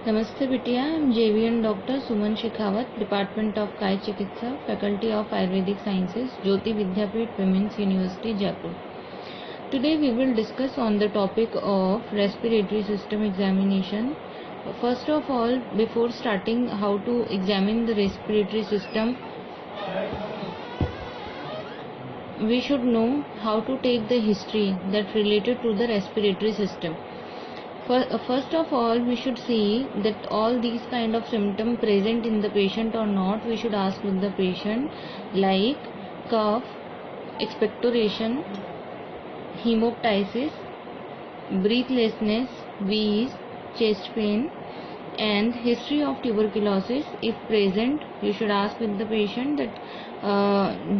नमस्ते बिटिया, I am JVN Dr. Suman Shekhawat, Department of Kai Chikitsa, Faculty of Ayurvedic Sciences, Jyoti Vidyapeeth Women's University, Jaipur. Today we will discuss on the topic of respiratory system examination. First of all, before starting how to examine the respiratory system, we should know how to take the history that related to the respiratory system. First of all, we should see that all these kind of symptoms present in the patient or not. We should ask with the patient, like cough, expectoration, hemoptysis, breathlessness, wheeze, chest pain, and history of tuberculosis. If present, you should ask with the patient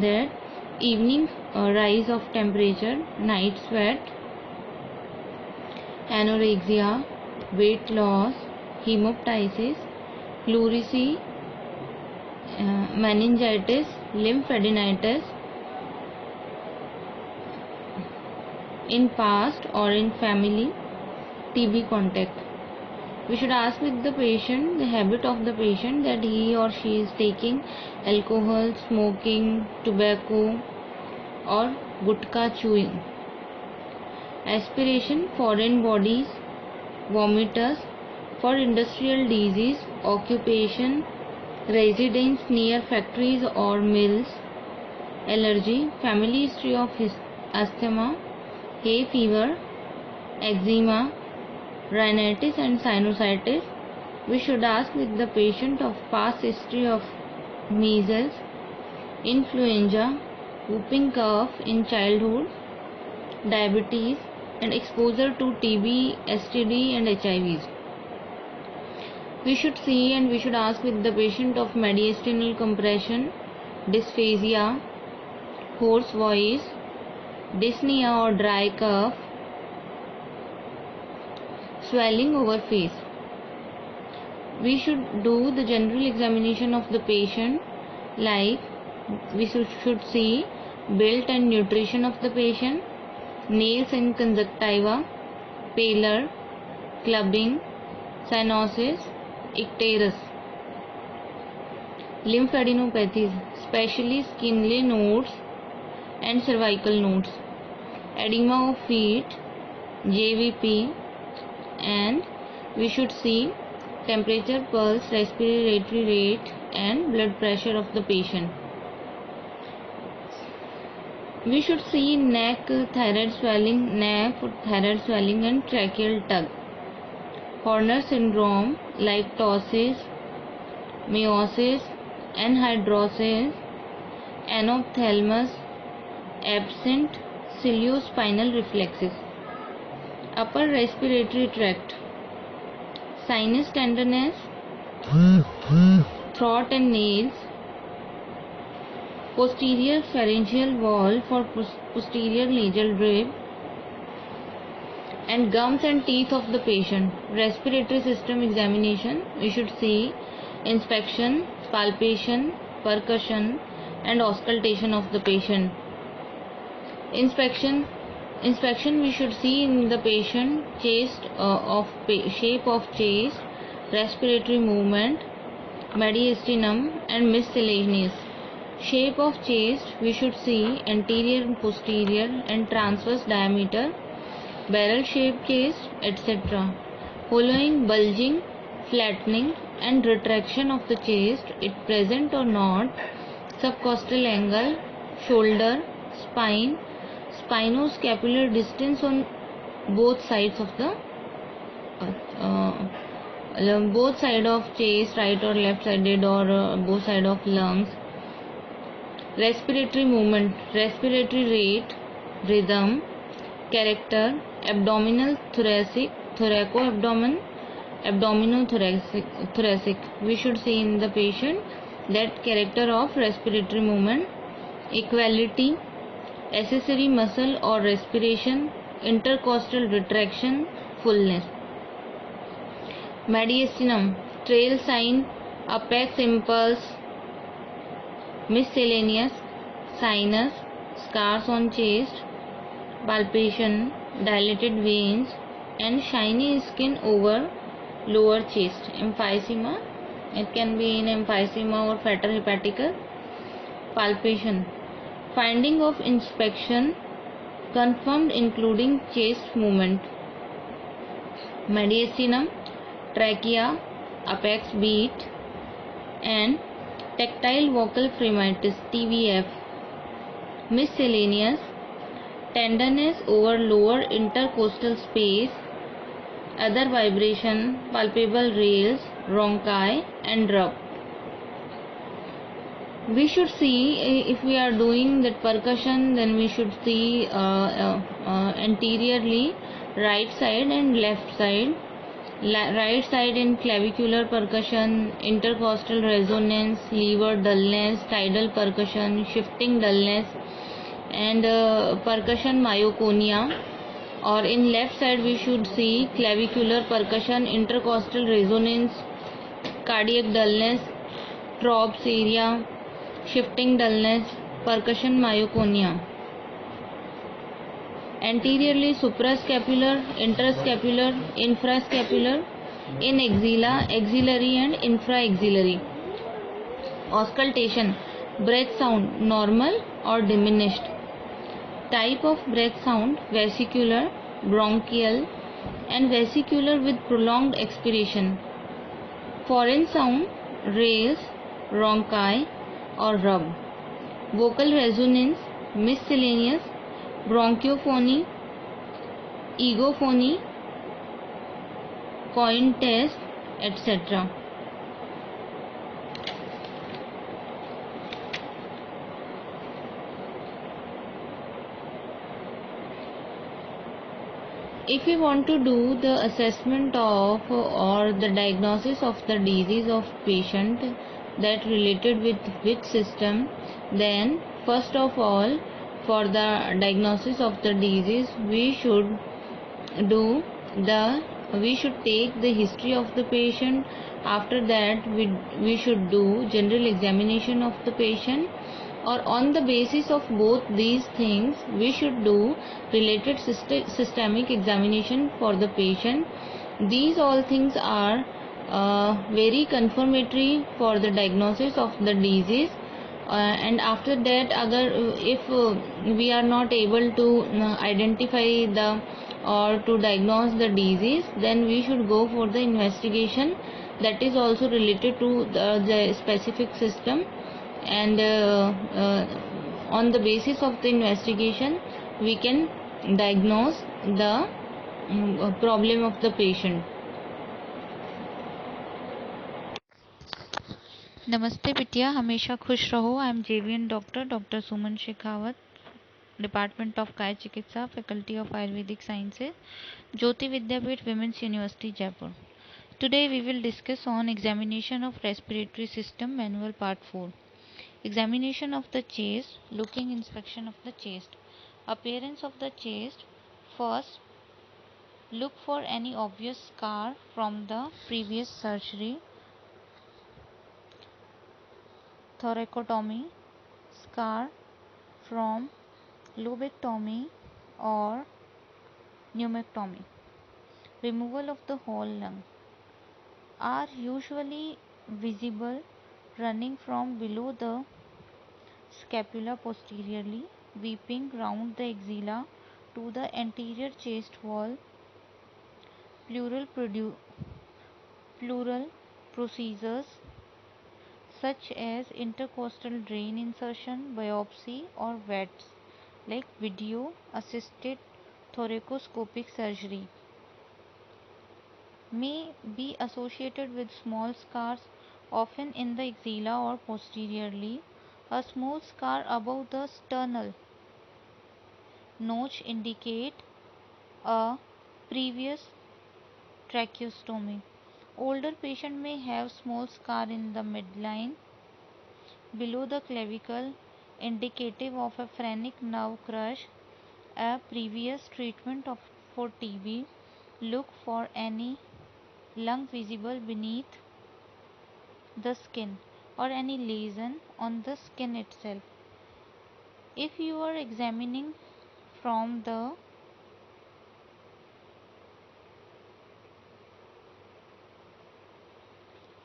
that evening rise of temperature, night sweat, anorexia, weight loss, hemoptysis, pleurisy, meningitis, lymphadenitis in past or in family, TB contact. We should ask with the patient the habit of the patient, that he or she is taking alcohol, smoking, tobacco or gutka chewing. Aspiration, foreign bodies, vomiters, for industrial disease, occupation, residence near factories or mills, allergy, family history of asthma, hay fever, eczema, rhinitis and sinusitis. We should ask with the patient of past history of measles, influenza, whooping cough in childhood, diabetes, and exposure to TB, STD and HIVs. We should see and we should ask with the patient of mediastinal compression, dysphagia, hoarse voice, dyspnea or dry cough, swelling over face. We should do the general examination of the patient, like we should see build and nutrition of the patient, nails and conjunctiva, pallor, clubbing, cyanosis, icterus, lymphadenopathies, especially skinly nodes and cervical nodes, edema of feet, JVP, and we should see temperature, pulse, respiratory rate and blood pressure of the patient. We should see neck, thyroid swelling and tracheal tug. Horner syndrome like ptosis, meiosis, anhidrosis, anophthalmos absent, ciliospinal reflexes. Upper respiratory tract, sinus tenderness, throat and nails, posterior pharyngeal wall for posterior nasal drip, and gums and teeth of the patient. Respiratory system examination, we should see inspection, palpation, percussion and auscultation of the patient. Inspection, we should see in the patient chest shape of chest, respiratory movement, mediastinum and miscellaneous. Shape of chest, we should see anterior and posterior and transverse diameter, barrel shaped chest, etc. Following bulging, flattening and retraction of the chest, it present or not, subcostal angle, shoulder, spine, spino-scapular distance on both sides of the both side of chest, right or left sided, or both side of lungs. Respiratory movement, respiratory rate, rhythm, character, abdominal, thoracic, thoraco-abdomen, abdomino-thoracic. We should see in the patient that character of respiratory movement, equality, accessory muscle or respiration, intercostal retraction, fullness. Mediastinum, trail sign, apex impulse, miscellaneous, sinus, scars on chest, palpation, dilated veins and shiny skin over lower chest. Emphysema, it can be in emphysema or fetor hepatica. Palpation, finding of inspection confirmed including chest movement. Mediastinum, trachea, apex beat, and tactile vocal phreatis TVF. Miscellaneous, tenderness over lower intercostal space, other vibration, palpable rails, rhonchi, and rub. We should see, if we are doing that percussion, then we should see anteriorly right side and left side. Right side in clavicular percussion, intercostal resonance, lever dullness, tidal percussion, shifting dullness, and percussion myoconia. Or in left side we should see clavicular percussion, intercostal resonance, cardiac dullness, Traub's area, shifting dullness, percussion myoconia. Anteriorly suprascapular, interscapular, infrascapular, in axilla, axillary and infraaxillary. Auscultation, breath sound normal or diminished. Type of breath sound, vesicular, bronchial, and vesicular with prolonged expiration. Foreign sound, rails, rhonchi or rub. Vocal resonance, miscellaneous, bronchophony, egophony, coin test, etc. If we want to do the assessment of or the diagnosis of the disease of patient that related with which system, then first of all, for the diagnosis of the disease we should take the history of the patient. After that we should do general examination of the patient, or on the basis of both these things we should do related systemic examination for the patient. These all things are very confirmatory for the diagnosis of the disease. And after that, if we are not able to identify the or to diagnose the disease, then we should go for the investigation that is also related to the specific system. And on the basis of the investigation we can diagnose the problem of the patient. नमस्ते बिटिया, हमेशा खुश रहो। I am JVN doctor Suman Shekhawat, department of काय चिकित्सा, faculty of Ayurvedic sciences, Jyoti Vidyapeeth women's university Jaipur. Today we will discuss on examination of respiratory system manual part 4. Examination of the chest, looking inspection of the chest. Appearance of the chest. First, look for any obvious scar from the previous surgery. Thoracotomy, scar from lobectomy or pneumectomy. Removal of the whole lung are usually visible running from below the scapula posteriorly, weeping round the axilla to the anterior chest wall. Pleural procedures such as intercostal drain insertion, biopsy or VATS like video assisted thoracoscopic surgery may be associated with small scars, often in the axilla or posteriorly. A small scar above the sternal notch indicate a previous tracheostomy. Older patient may have small scar in the midline below the clavicle, indicative of a phrenic nerve crush. A previous treatment for TB. Look for any lung visible beneath the skin or any lesion on the skin itself. If you are examining from the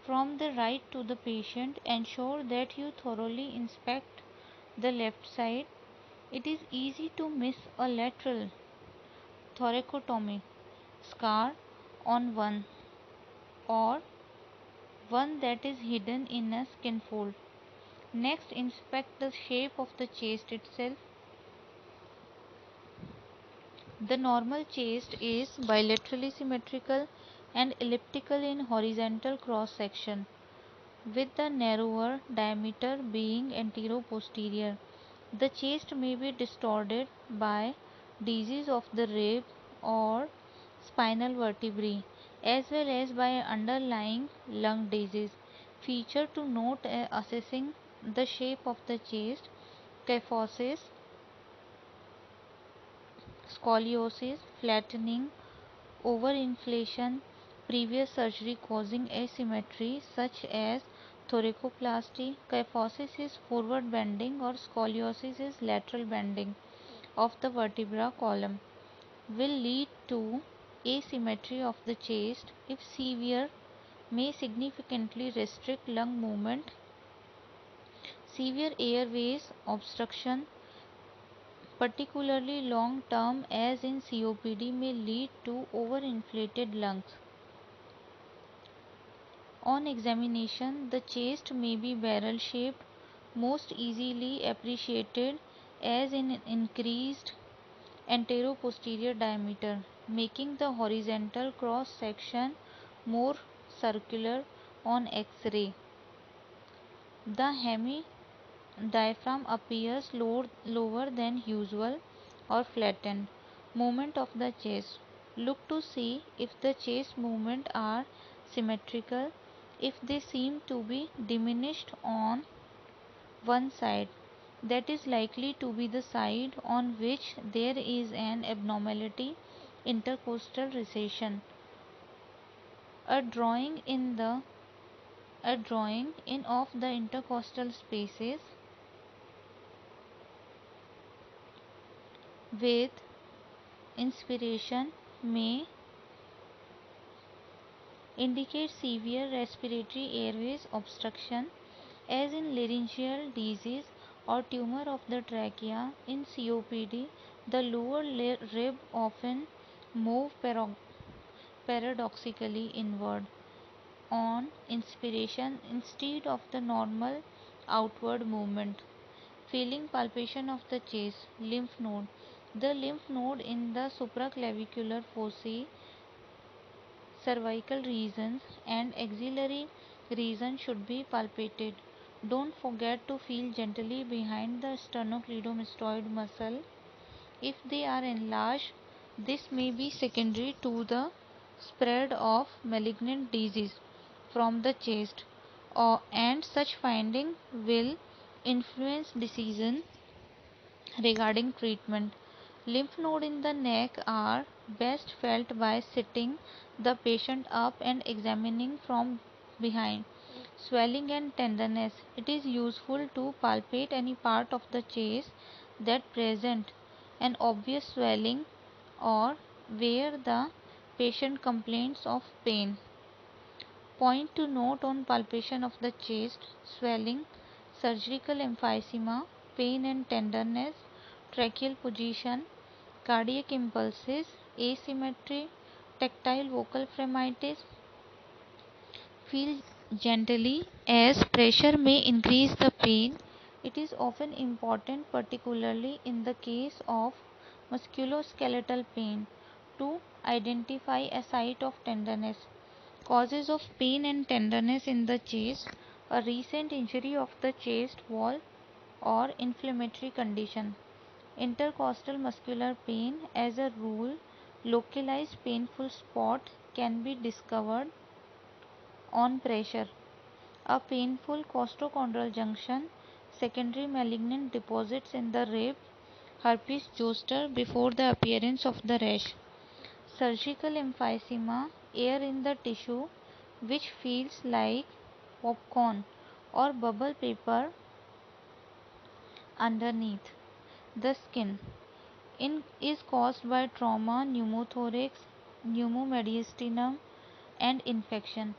From the right to the patient, ensure that you thoroughly inspect the left side. It is easy to miss a lateral thoracotomy scar on one or one that is hidden in a skin fold. Next, inspect the shape of the chest itself. The normal chest is bilaterally symmetrical and elliptical in horizontal cross section, with the narrower diameter being antero-posterior. The chest may be distorted by disease of the rib or spinal vertebrae, as well as by underlying lung disease. Feature to note assessing the shape of the chest: kyphosis, scoliosis, flattening, overinflation, previous surgery causing asymmetry such as thoracoplasty. Kyphosis is forward bending or scoliosis is lateral bending of the vertebral column. Will lead to asymmetry of the chest. If severe, may significantly restrict lung movement. Severe airways obstruction, particularly long term as in COPD, may lead to overinflated lungs. On examination, the chest may be barrel shaped, most easily appreciated as in increased antero-posterior diameter, making the horizontal cross section more circular on X-ray. The hemi-diaphragm appears lower than usual or flattened. Movement of the chest. Look to see if the chest movements are symmetrical. If they seem to be diminished on one side, that is likely to be the side on which there is an abnormality, intercostal recession. A drawing in of the intercostal spaces with inspiration may indicate severe respiratory airways obstruction, as in laryngeal disease or tumor of the trachea. In COPD, the lower rib often move paradoxically inward on inspiration instead of the normal outward movement. Feeling palpation of the chest. Lymph node. The lymph node in the supraclavicular foci, cervical regions and axillary region should be palpated. Don't forget to feel gently behind the sternocleidomastoid muscle. If they are enlarged, this may be secondary to the spread of malignant disease from the chest, and such finding will influence decision regarding treatment. Lymph node in the neck are best felt by sitting the patient up and examining from behind. Swelling and tenderness. It is useful to palpate any part of the chest that present an obvious swelling or where the patient complains of pain. Point to note on palpation of the chest: swelling, surgical emphysema, pain and tenderness, tracheal position, cardiac impulses, asymmetry, tactile vocal phreatitis. Feel gently as pressure may increase the pain. It is often important, particularly in the case of musculoskeletal pain, to identify a site of tenderness. Causes of pain and tenderness in the chest: a recent injury of the chest wall or inflammatory condition. Intercostal muscular pain. As a rule, localized painful spot can be discovered on pressure. A painful costochondral junction, secondary malignant deposits in the rib, herpes zoster before the appearance of the rash. Surgical emphysema, air in the tissue which feels like popcorn or bubble paper underneath the skin, is caused by trauma, pneumothorax, pneumomediastinum and infection.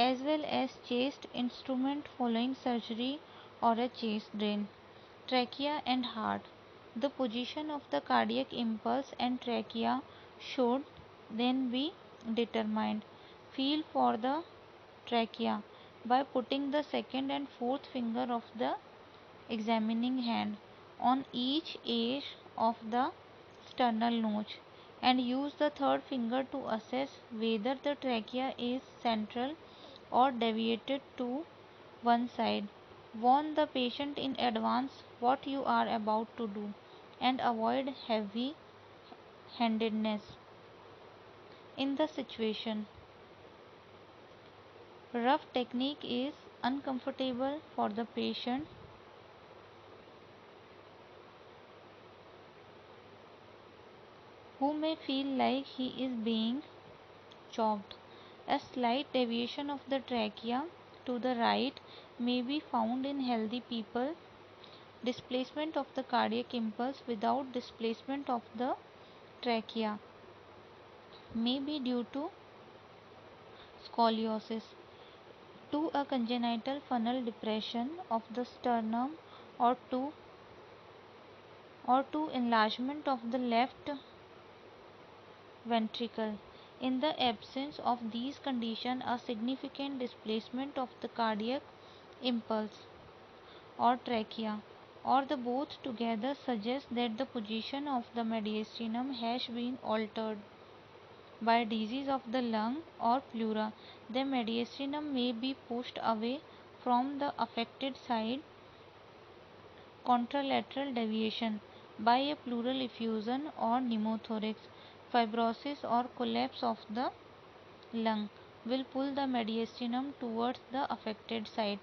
as well as chest instrument following surgery or a chest drain. Trachea and heart. The position of the cardiac impulse and trachea should then be determined. Feel for the trachea by putting the second and fourth finger of the examining hand on each edge of the sternal notch, and use the third finger to assess whether the trachea is central or deviated to one side. Warn the patient in advance what you are about to do and avoid heavy handedness in the situation. Rough technique is uncomfortable for the patient who may feel like he is being chopped. A slight deviation of the trachea to the right may be found in healthy people. Displacement of the cardiac impulse without displacement of the trachea may be due to scoliosis, to a congenital funnel depression of the sternum, or to enlargement of the left ventricle. In the absence of these conditions, a significant displacement of the cardiac impulse or trachea, or the both together, suggests that the position of the mediastinum has been altered by disease of the lung or pleura. The mediastinum may be pushed away from the affected side, contralateral deviation, by a pleural effusion or pneumothorax. Fibrosis or collapse of the lung will pull the mediastinum towards the affected site.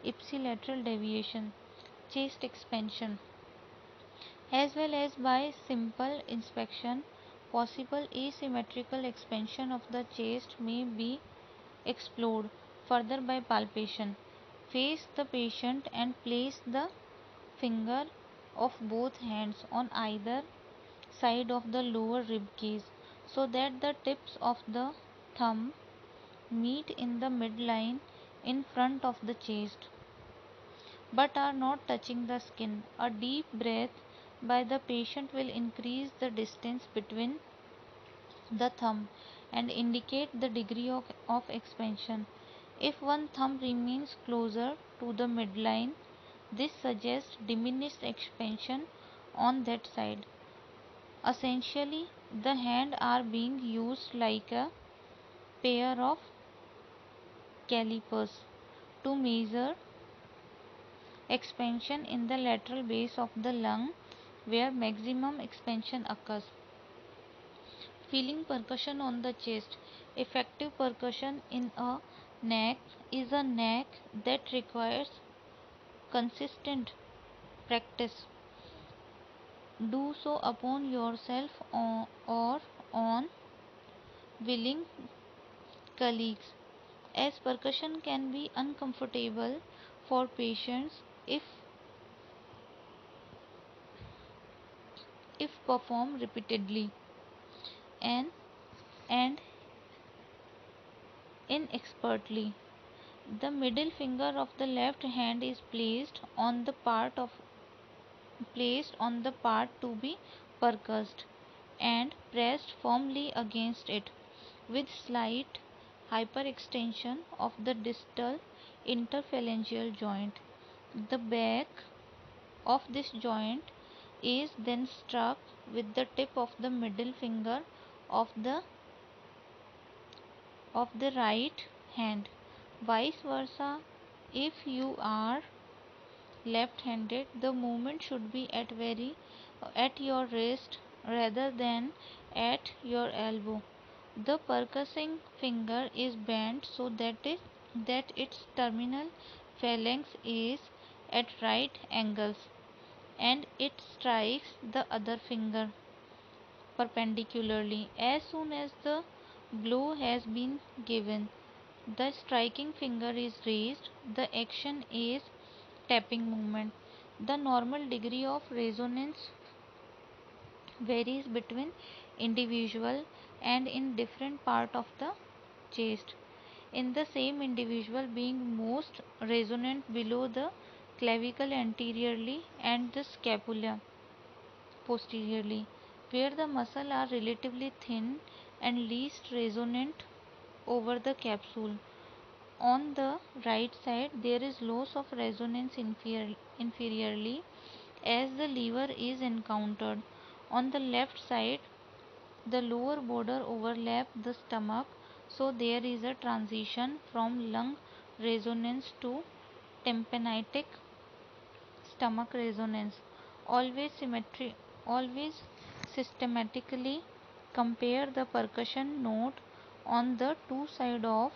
Ipsilateral deviation, chest expansion, as well as by simple inspection, possible asymmetrical expansion of the chest may be explored further by palpation. Face the patient and place the finger of both hands on either side of the lower rib cage so that the tips of the thumb meet in the midline in front of the chest but are not touching the skin. A deep breath by the patient will increase the distance between the thumb and indicate the degree of expansion. If one thumb remains closer to the midline, this suggests diminished expansion on that side. Essentially, the hands are being used like a pair of calipers to measure expansion in the lateral base of the lung where maximum expansion occurs. Feeling percussion on the chest. Effective percussion in a neck is a neck that requires consistent practice. Do so upon yourself or on willing colleagues, as percussion can be uncomfortable for patients if performed repeatedly and and inexpertly. The middle finger of the left hand is placed on the part to be percussed and pressed firmly against it with slight hyperextension of the distal interphalangeal joint. The back of this joint is then struck with the tip of the middle finger of the right hand. Vice versa, if you are left-handed, the movement should be at your wrist rather than at your elbow. The percussing finger is bent so that its terminal phalanx is at right angles and it strikes the other finger perpendicularly. As soon as the blow has been given, the striking finger is raised. The action is tapping movement. The normal degree of resonance varies between individual and in different part of the chest. in the same individual, being most resonant below the clavicle anteriorly and the scapula posteriorly, where the muscles are relatively thin and least resonant over the capsule. On the right side, there is loss of resonance inferiorly as the lever is encountered. On the left side, the lower border overlaps the stomach, so there is a transition from lung resonance to tympanitic stomach resonance. Always systematically compare the percussion note on the two sides of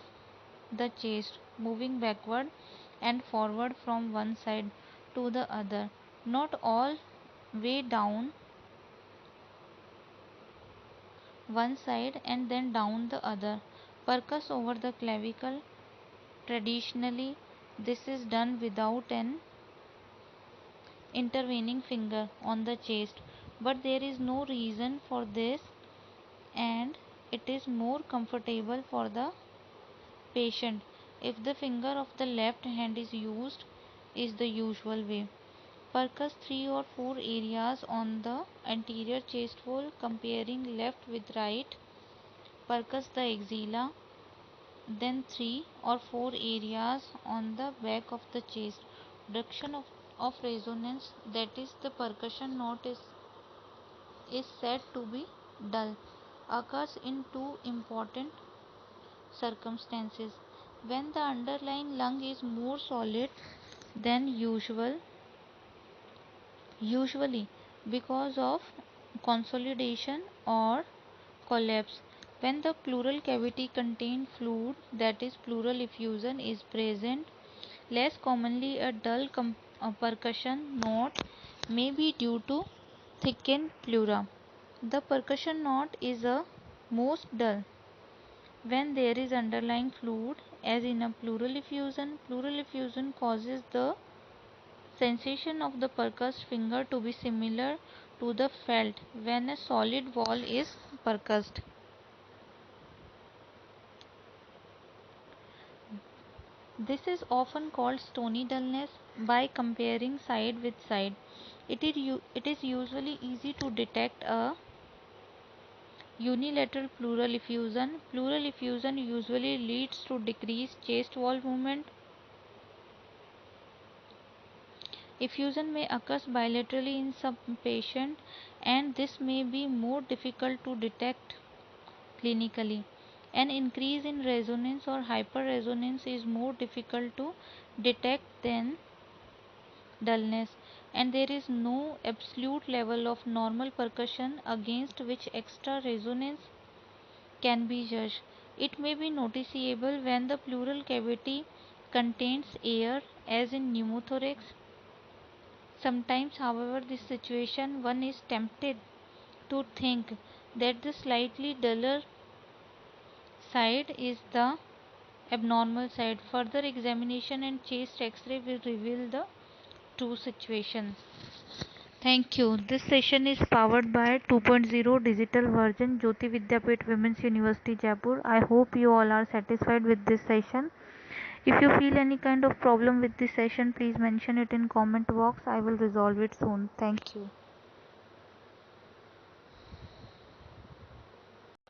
the chest, moving backward and forward from one side to the other, not all way down one side and then down the other. Percuss over the clavicle. Traditionally, this is done without an intervening finger on the chest, but there is no reason for this, and it is more comfortable for the patient if the finger of the left hand is used, is the usual way. Percuss 3 or 4 areas on the anterior chest wall, comparing left with right. Percuss the axilla, then 3 or 4 areas on the back of the chest. Reduction of resonance, that is, the percussion note is said to be dull, occurs in two important circumstances: when the underlying lung is more solid than usually because of consolidation or collapse, when the pleural cavity contains fluid, that is, pleural effusion is present. Less commonly, a dull percussion note may be due to thickened pleura. The percussion note is most dull when there is underlying fluid, as in a pleural effusion. Pleural effusion causes the sensation of the percussed finger to be similar to the felt when a solid wall is percussed. This is often called stony dullness by comparing side with side. It is usually easy to detect a unilateral pleural effusion. Pleural effusion usually leads to decreased chest wall movement. Effusion may occur bilaterally in some patients, and this may be more difficult to detect clinically. An increase in resonance or hyperresonance is more difficult to detect than dullness, and there is no absolute level of normal percussion against which extra resonance can be judged. It may be noticeable when the pleural cavity contains air, as in pneumothorax. Sometimes, however, this situation one is tempted to think that the slightly duller side is the abnormal side. Further examination and chest X-ray will reveal the true situation. Thank you. This session is powered by 2.0 digital version Jyoti Vidyapeeth Women's University Jaipur. I hope you all are satisfied with this session. If you feel any kind of problem with this session, please mention it in comment box. I will resolve it soon. Thank you.